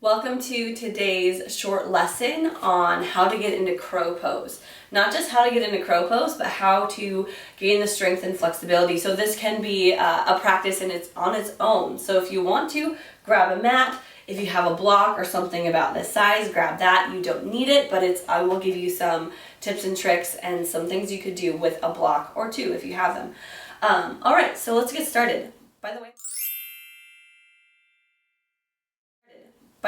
Welcome to today's short lesson on how to get into crow pose. Not just how to get into crow pose, but how to gain the strength and flexibility. So this can be a practice and it's on its own. So if you want to, grab a mat. If you have a block or something about this size, grab that. You don't need it, but I will give you some tips and tricks and some things you could do with a block or two if you have them. All right, so let's get started. By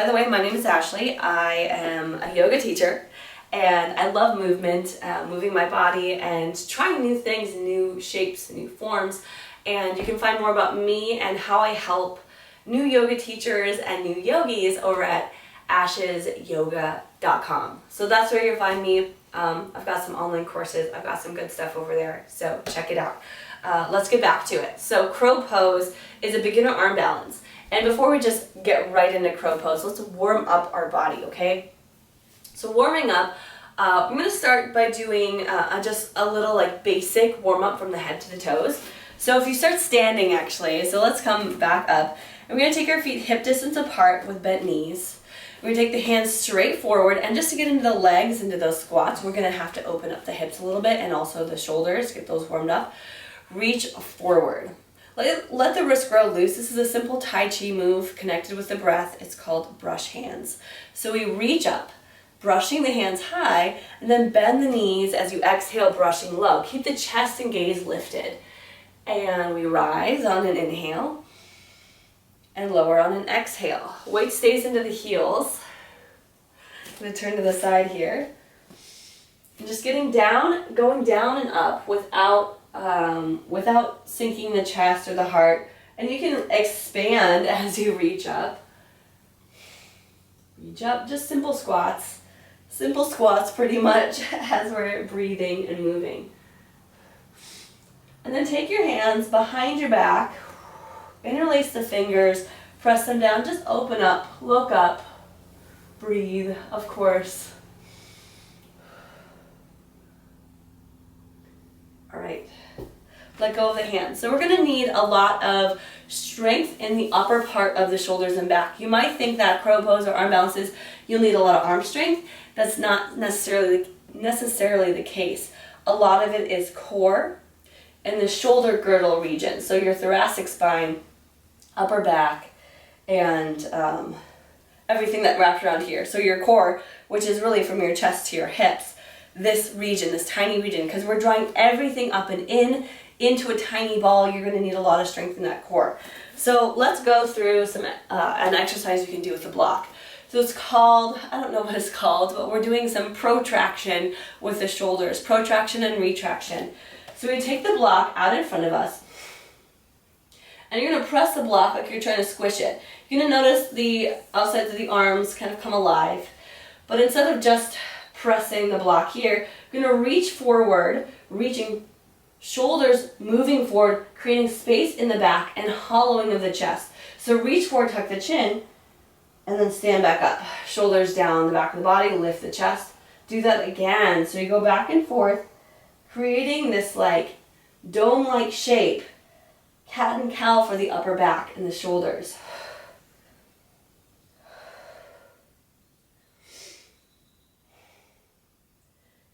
the way, my name is Ashley. I am a yoga teacher and I love movement, moving my body and trying new things, new shapes, new forms. And you can find more about me and how I help new yoga teachers and new yogis over at ashesyoga.com. So that's where you'll find me. I've got some online courses. I've got some good stuff over there, so check it out. Let's get back to it. So crow pose is a beginner arm balance. And before we just get right into crow pose, let's warm up our body, okay? So warming up, I'm going to start by doing just a little like basic warm up from the head to the toes. So if you start standing actually, so let's come back up. And we're going to take our feet hip distance apart with bent knees. We're going to take the hands straight forward, and just to get into the legs, into those squats, we're going to have to open up the hips a little bit and also the shoulders, get those warmed up. Reach forward. Let the wrist grow loose. This is a simple Tai Chi move connected with the breath. It's called brush hands. So we reach up, brushing the hands high, and then bend the knees as you exhale, brushing low. Keep the chest and gaze lifted. And we rise on an inhale and lower on an exhale. Weight stays into the heels. I'm going to turn to the side here. And just getting down, going down and up without sinking the chest or the heart. And you can expand as you reach up. Reach up, just simple squats. Simple squats pretty much as we're breathing and moving. And then take your hands behind your back, interlace the fingers, press them down, just open up, look up, breathe, of course. All right. Let go of the hands. So we're going to need a lot of strength in the upper part of the shoulders and back. You might think that crow pose or arm balances, you'll need a lot of arm strength. That's not necessarily the case. A lot of it is core and the shoulder girdle region. So your thoracic spine, upper back, and everything that wraps around here. So your core, which is really from your chest to your hips, this region, this tiny region, because we're drawing everything up and into a tiny ball. You're going to need a lot of strength in that core. So let's go through an exercise you can do with the block. So it's called, I don't know what it's called, but we're doing some protraction with the shoulders, protraction and retraction. So we take the block out in front of us, and you're going to press the block like you're trying to squish it. You're going to notice the outsides of the arms kind of come alive, but instead of just pressing the block here, you're going to reach forward, reaching shoulders moving forward, creating space in the back and hollowing of the chest. So reach forward, tuck the chin, and then stand back up. Shoulders down the back of the body, lift the chest. Do that again. So you go back and forth, creating this like dome-like shape, cat and cow for the upper back and the shoulders.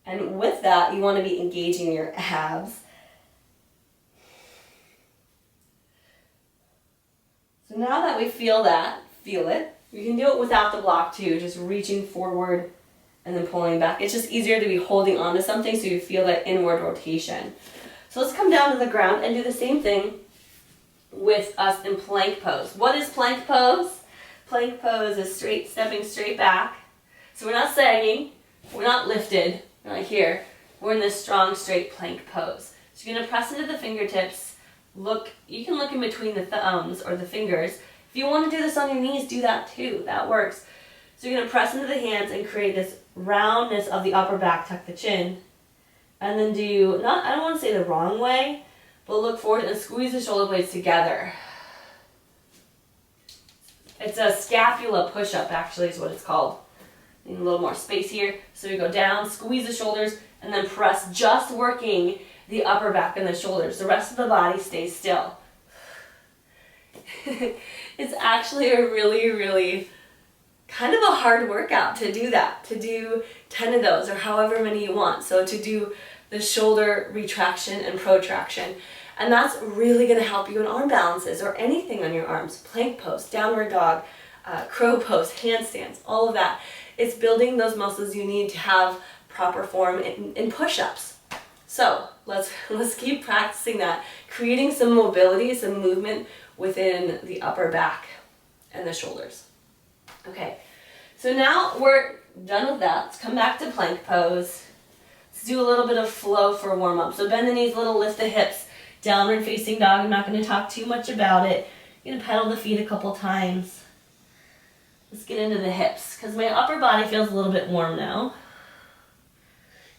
And with that, you want to be engaging your abs. So now that we feel it, you can do it without the block too, just reaching forward and then pulling back. It's just easier to be holding on to something so you feel that inward rotation. So let's come down to the ground and do the same thing with us in plank pose. What is plank pose? Plank pose is stepping straight back. So we're not sagging, we're not lifted, we're not here. We're in this strong, straight plank pose. So you're going to press into the fingertips. You can look in between the thumbs or the fingers. If you want to do this on your knees, do that too. That works. So you're going to press into the hands and create this roundness of the upper back, tuck the chin. And then I don't want to say the wrong way, but look forward and squeeze the shoulder blades together. It's a scapula push-up actually is what it's called. Need a little more space here. So you go down, squeeze the shoulders, and then press, just working the upper back and the shoulders. The rest of the body stays still. It's actually a really, really kind of a hard workout to do that, to do 10 of those or however many you want. So to do the shoulder retraction and protraction. And that's really going to help you in arm balances or anything on your arms. Plank pose, downward dog, crow pose, handstands, all of that. It's building those muscles you need to have proper form in push-ups. So let's keep practicing that, creating some mobility, some movement within the upper back and the shoulders. Okay, so now we're done with that. Let's come back to plank pose. Let's do a little bit of flow for warm up. So bend the knees a little, lift the hips, downward facing dog. I'm not going to talk too much about it. You're going to pedal the feet a couple times. Let's get into the hips because my upper body feels a little bit warm now.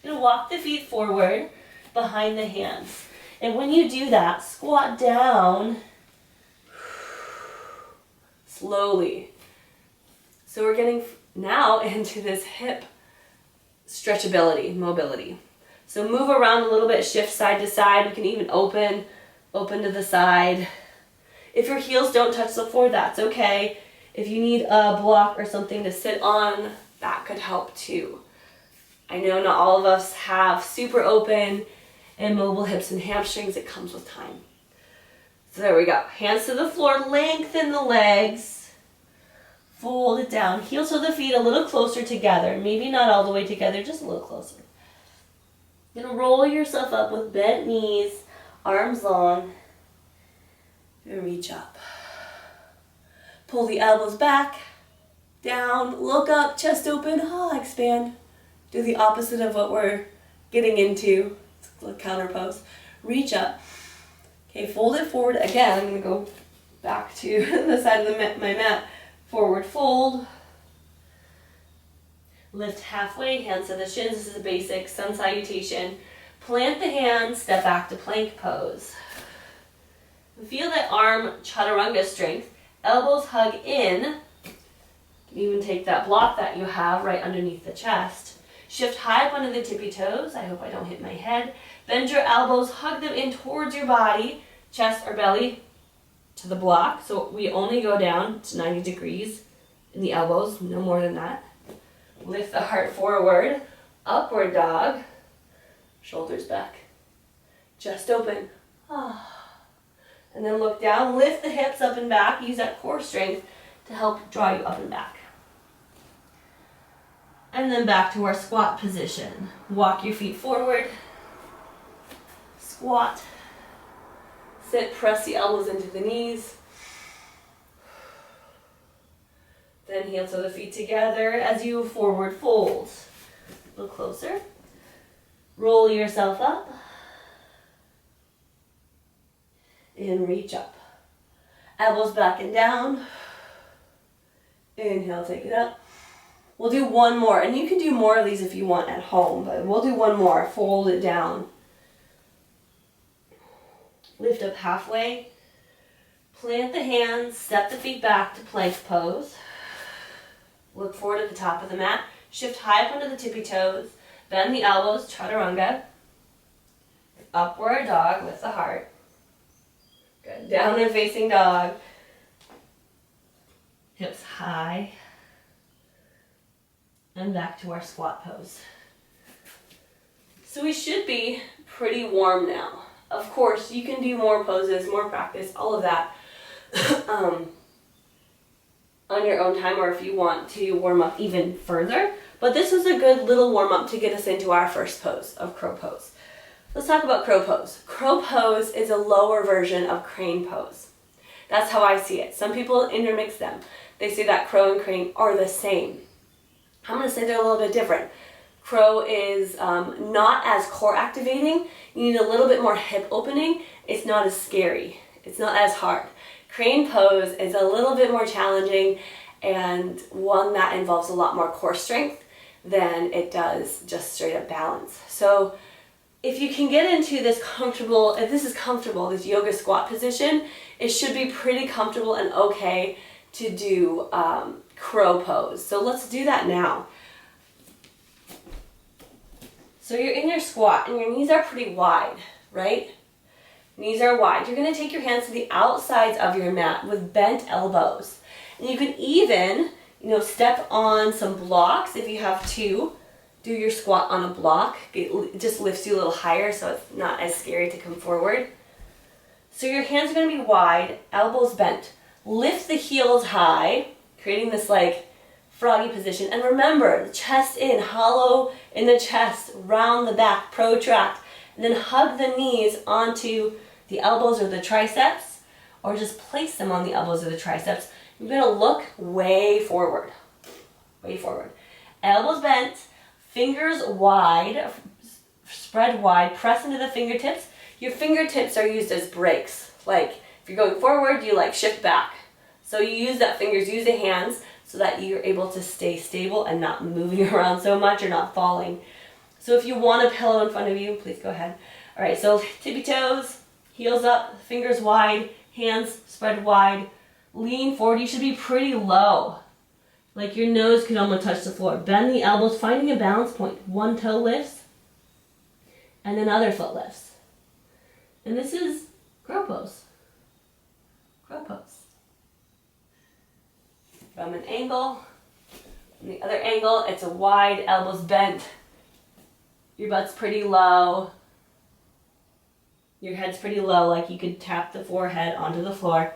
You're going to walk the feet forward behind the hands. And when you do that, squat down slowly. So we're getting now into this hip stretchability, mobility. So move around a little bit, shift side to side. We can even open to the side. If your heels don't touch the floor, that's okay. If you need a block or something to sit on, that could help too. I know not all of us have super open and mobile hips and hamstrings. It comes with time. So there we go. Hands to the floor, lengthen the legs, fold it down. Heels to the feet a little closer together. Maybe not all the way together, just a little closer. You're gonna roll yourself up with bent knees, arms long, and reach up. Pull the elbows back, down, look up, chest open, expand. Do the opposite of what we're getting into, it's counter pose. Reach up. Okay, fold it forward again. I'm gonna go back to the side of my mat. Forward fold. Lift halfway, hands to the shins. This is a basic sun salutation. Plant the hands, step back to plank pose. Feel that arm chaturanga strength. Elbows hug in. You can even take that block that you have right underneath the chest. Shift high up under the tippy toes. I hope I don't hit my head. Bend your elbows, hug them in towards your body, chest or belly to the block. So we only go down to 90 degrees in the elbows, no more than that. Lift the heart forward, upward dog, shoulders back, chest open. And then look down, lift the hips up and back, use that core strength to help draw you up and back. And then back to our squat position. Walk your feet forward, squat, sit, press the elbows into the knees. Then heel to the feet together as you forward fold. A little closer. Roll yourself up. And reach up. Elbows back and down. Inhale, take it up. We'll do one more, and you can do more of these if you want at home, but we'll do one more. Fold it down. Lift up halfway. Plant the hands, step the feet back to plank pose. Look forward at the top of the mat. Shift high up under the tippy toes. Bend the elbows, chaturanga. Upward dog with the heart. Good. Downward facing dog. Hips high. And back to our squat pose. So we should be pretty warm now. Of course, you can do more poses, more practice, all of that on your own time, or if you want to warm up even further. But this was a good little warm up to get us into our first pose of crow pose. Let's talk about crow pose. Crow pose is a lower version of crane pose. That's how I see it. Some people intermix them. They say that crow and crane are the same. I'm going to say they're a little bit different. Crow is not as core activating. You need a little bit more hip opening. It's not as scary. It's not as hard. Crane pose is a little bit more challenging and one that involves a lot more core strength than it does just straight up balance. So if you can get into this comfortable, if this is comfortable, this yoga squat position, it should be pretty comfortable and okay to do crow pose. So let's do that now. So you're in your squat and your knees are pretty wide, right? Knees are wide. You're going to take your hands to the outsides of your mat with bent elbows. And you can even, step on some blocks if you have to. Do your squat on a block. It just lifts you a little higher so it's not as scary to come forward. So your hands are going to be wide, elbows bent. Lift the heels high, creating this like froggy position. And remember, chest in, hollow in the chest, round the back, protract. And then hug the knees onto the elbows or the triceps, or just place them on the elbows or the triceps. You're going to look way forward. Way forward. Elbows bent, fingers wide, spread wide, press into the fingertips. Your fingertips are used as brakes. Like if you're going forward, you like shift back. So you use that fingers, use the hands so that you're able to stay stable and not moving around so much or not falling. So if you want a pillow in front of you, please go ahead. All right, so tippy toes, heels up, fingers wide, hands spread wide, lean forward. You should be pretty low. Like your nose could almost touch the floor. Bend the elbows, finding a balance point. One toe lifts, and then other foot lifts. And this is crow pose. Crow pose. From an angle, from the other angle, it's a wide, elbows bent. Your butt's pretty low. Your head's pretty low, like you could tap the forehead onto the floor.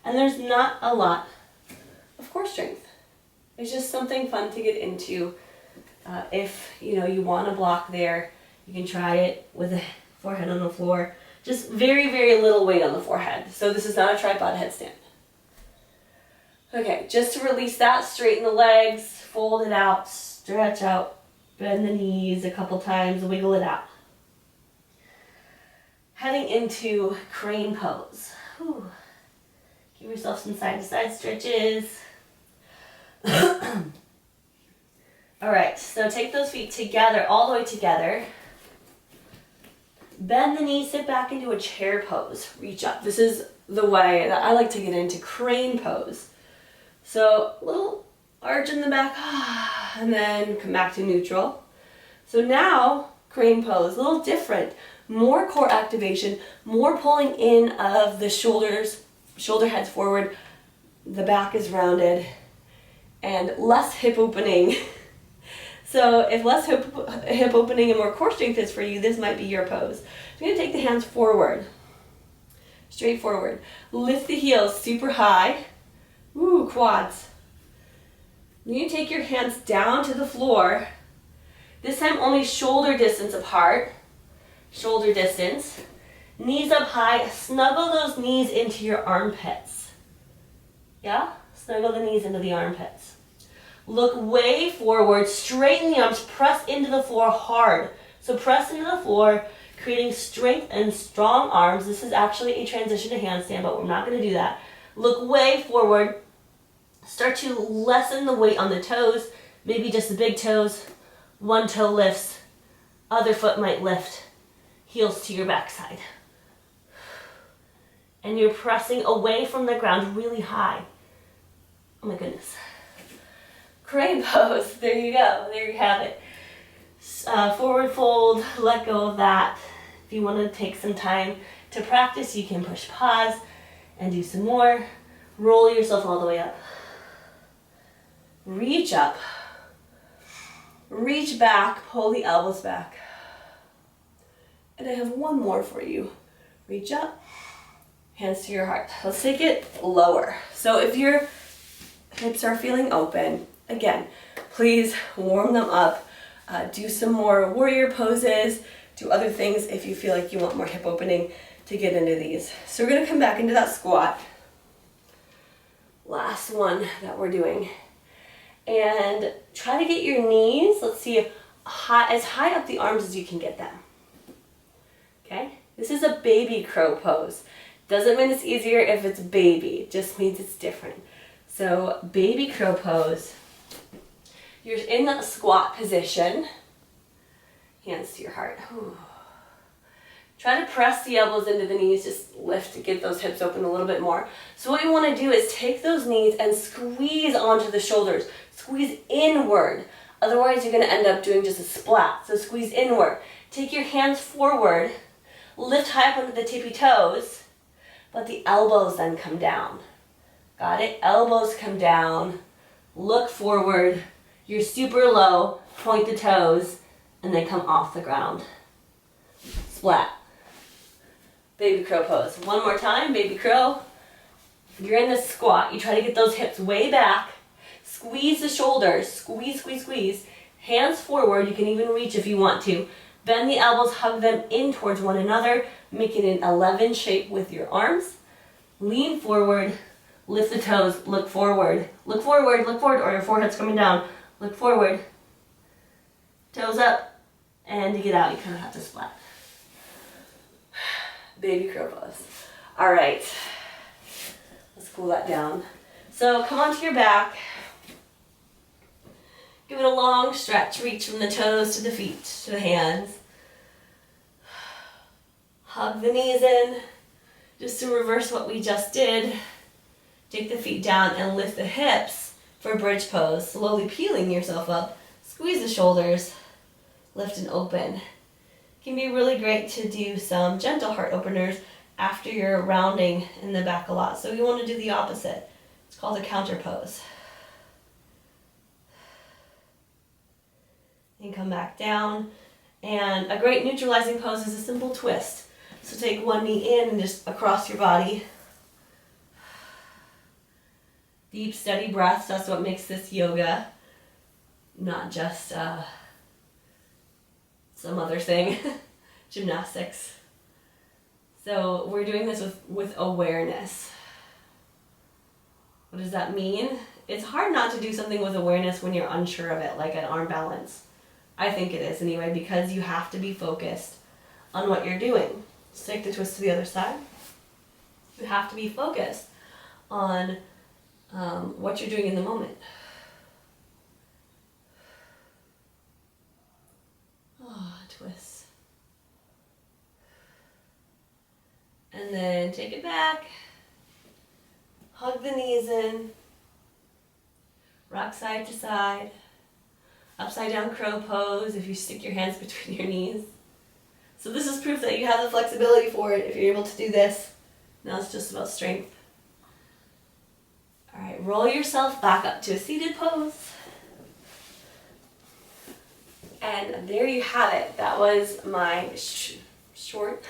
And there's not a lot of core strength. It's just something fun to get into. If you want to block there, you can try it with the forehead on the floor. Just very, very little weight on the forehead. So this is not a tripod headstand. Okay, just to release that, straighten the legs, fold it out, stretch out, bend the knees a couple times, wiggle it out. Heading into crane pose. Whew. Give yourself some side-to-side stretches. All right, so take those feet together, all the way together. Bend the knees, sit back into a chair pose. Reach up. This is the way that I like to get into crane pose. So a little arch in the back, and then come back to neutral. So now, crane pose, a little different. More core activation, more pulling in of the shoulders, shoulder heads forward, the back is rounded, and less hip opening. So if less hip opening and more core strength is for you, this might be your pose. You're going to take the hands forward, straight forward. Lift the heels super high. Ooh, quads. Then you take your hands down to the floor. This time only shoulder distance apart. Shoulder distance. Knees up high. Snuggle those knees into your armpits. Yeah? Snuggle the knees into the armpits. Look way forward. Straighten the arms. Press into the floor hard. So press into the floor, creating strength and strong arms. This is actually a transition to handstand, but we're not going to do that. Look way forward. Start to lessen the weight on the toes. Maybe just the big toes. One toe lifts. Other foot might lift. Heels to your backside. And you're pressing away from the ground really high. Oh my goodness. Crane pose. There you go. There you have it. Forward fold. Let go of that. If you want to take some time to practice, you can push pause and do some more. Roll yourself all the way up. Reach up. Reach back. Pull the elbows back. And I have one more for you. Reach up. Hands to your heart. Let's take it lower. So if your hips are feeling open, again, please warm them up. Do some more warrior poses. Do other things if you feel like you want more hip opening to get into these. So we're going to come back into that squat. Last one that we're doing. And try to get your knees, let's see, as high up the arms as you can get them. Okay? This is a baby crow pose. Doesn't mean it's easier if it's baby. It just means it's different. So baby crow pose. You're in that squat position. Hands to your heart. Ooh. Try to press the elbows into the knees, just lift to get those hips open a little bit more. So what you want to do is take those knees and squeeze onto the shoulders. Squeeze inward. Otherwise you're going to end up doing just a splat. So squeeze inward. Take your hands forward. Lift high up onto the tippy toes. Let the elbows then come down. Got it? Elbows come down. look forward. You're super low, point the toes, and then come off the ground. Splat. Baby crow pose. One more time, baby crow. You're in the squat. You try to get those hips way back. Squeeze the shoulders. Squeeze, squeeze, squeeze. Hands forward. You can even reach if you want to. Bend the elbows, hug them in towards one another, making an 11 shape with your arms. Lean forward. Lift the toes. Look forward. Look forward, look forward, or your forehead's coming down. Look forward. Toes up. And to get out, you kind of have to splat. Baby crow pose. All right. Let's cool that down. So come onto your back. Give it a long stretch. Reach from the toes to the feet, to the hands. Hug the knees in. Just to reverse what we just did. Take the feet down and lift the hips for bridge pose. Slowly peeling yourself up. Squeeze the shoulders. Lift and open. Can be really great to do some gentle heart openers after you're rounding in the back a lot. So we want to do the opposite. It's called a counter pose. And come back down. And a great neutralizing pose is a simple twist. So take one knee in and just across your body. Deep, steady breaths. That's what makes this yoga, not just some other thing. Gymnastics. So we're doing this with awareness. What does that mean? It's hard not to do something with awareness when you're unsure of it, like an arm balance. I think it is anyway, because you have to be focused on what you're doing. Just take the twist to the other side. You have to be focused on what you're doing in the moment. Twist. And then take it back. Hug the knees in. Rock side to side. Upside down crow pose if you stick your hands between your knees. So this is proof that you have the flexibility for it if you're able to do this. Now it's just about strength. All right, roll yourself back up to a seated pose. And there you have it. That was my short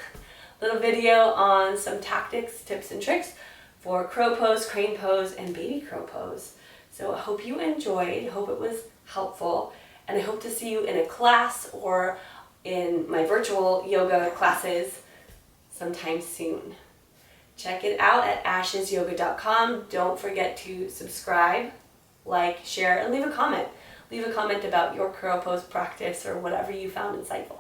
little video on some tactics, tips, and tricks for crow pose, crane pose, and baby crow pose. So I hope you enjoyed, hope it was helpful, and I hope to see you in a class or in my virtual yoga classes sometime soon. Check it out at ashesyoga.com. Don't forget to subscribe, like, share, and leave a comment. Leave a comment about your crow pose practice or whatever you found insightful.